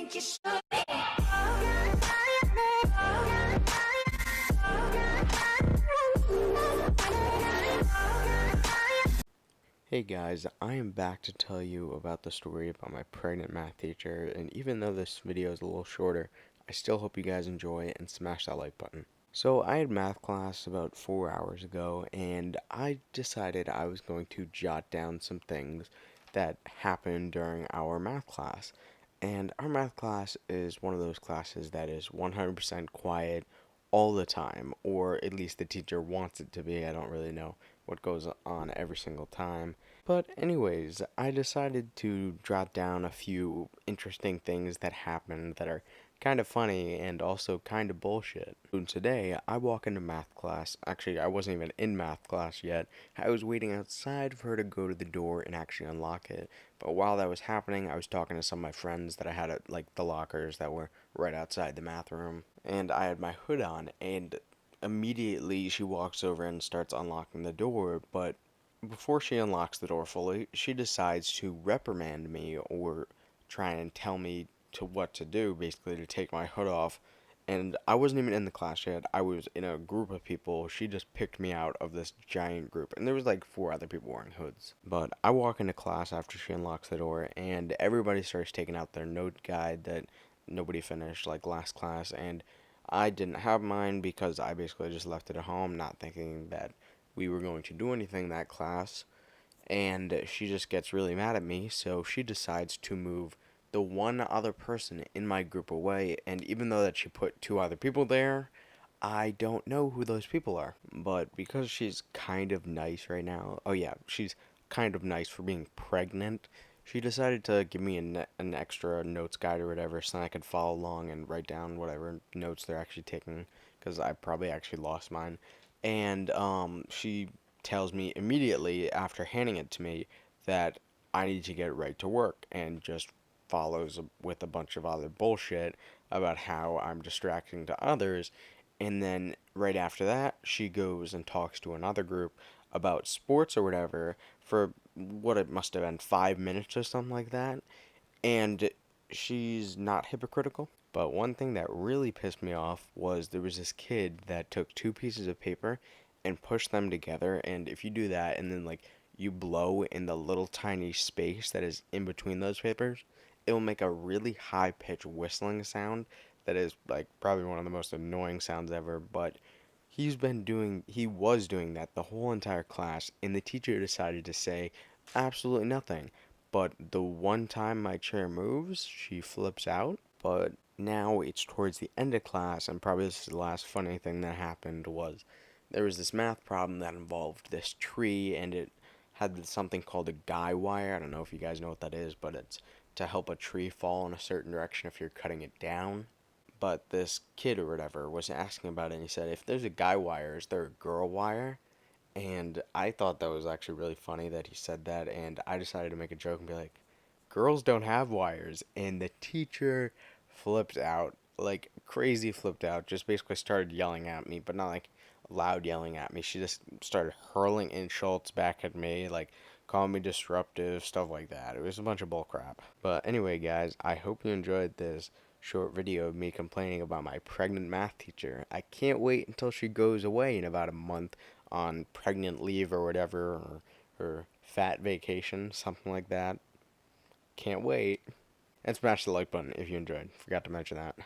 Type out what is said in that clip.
think you should. Hey guys, I am back to tell you about the story about my pregnant math teacher, and even though this video is a little shorter, I still hope you guys enjoy it and smash that like button. So I had math class about 4 hours ago, and I decided I was going to jot down some things that happened during our math class. And our math class is one of those classes that is 100% quiet all the time, or at least the teacher wants it to be. I don't really know what goes on every single time. But anyways, I decided to jot down a few interesting things that happened that are kind of funny and also kind of bullshit. And today, I walk into math class. Actually, I wasn't even in math class yet. I was waiting outside for her to go to the door and actually unlock it. But while that was happening, I was talking to some of my friends that I had at like the lockers that were right outside the math room. And I had my hood on, and immediately she walks over and starts unlocking the door, but before she unlocks the door fully, she decides to reprimand me or try and tell me to what to do, basically to take my hood off. And I wasn't even in the class yet. I was in a group of people. She just picked me out of this giant group, and there was like 4 other people wearing hoods. But I walk into class after she unlocks the door, and everybody starts taking out their note guide that nobody finished like last class, and I didn't have mine because I basically just left it at home, not thinking that we were going to do anything that class. And she just gets really mad at me, so she decides to move the one other person in my group away. And even though that she put 2 other people there, I don't know who those people are. But because she's kind of nice right now, oh yeah, she's kind of nice for being pregnant, she decided to give me an extra notes guide or whatever so I could follow along and write down whatever notes they're actually taking, because I probably actually lost mine. And she tells me immediately after handing it to me that I need to get right to work, and just follows with a bunch of other bullshit about how I'm distracting to others. And then right after that, she goes and talks to another group about sports or whatever for what it must have been 5 minutes or something like that. And she's not hypocritical. But one thing that really pissed me off was there was this kid that took 2 pieces of paper and pushed them together. And if you do that and then like you blow in the little tiny space that is in between those papers, it will make a really high pitched whistling sound that is like probably one of the most annoying sounds ever. But he was doing that the whole entire class, and the teacher decided to say absolutely nothing. But the one time my chair moves, she flips out. But now it's towards the end of class, and probably this is the last funny thing that happened was there was this math problem that involved this tree, and it had something called a guy wire. I don't know if you guys know what that is, but it's to help a tree fall in a certain direction if you're cutting it down. But this kid or whatever was asking about it, and he said, if there's a guy wire, is there a girl wire? And I thought that was actually really funny that he said that, and I decided to make a joke and be like, girls don't have wires. And the teacher flipped out, like crazy flipped out, just basically started yelling at me, but not like loud yelling at me. She just started hurling insults back at me, like calling me disruptive, stuff like that. It was a bunch of bullcrap. But anyway, guys, I hope you enjoyed this short video of me complaining about my pregnant math teacher. I can't wait until she goes away in about a month on pregnant leave or whatever, or her fat vacation, something like that. Can't wait. And smash the like button if you enjoyed. Forgot to mention that.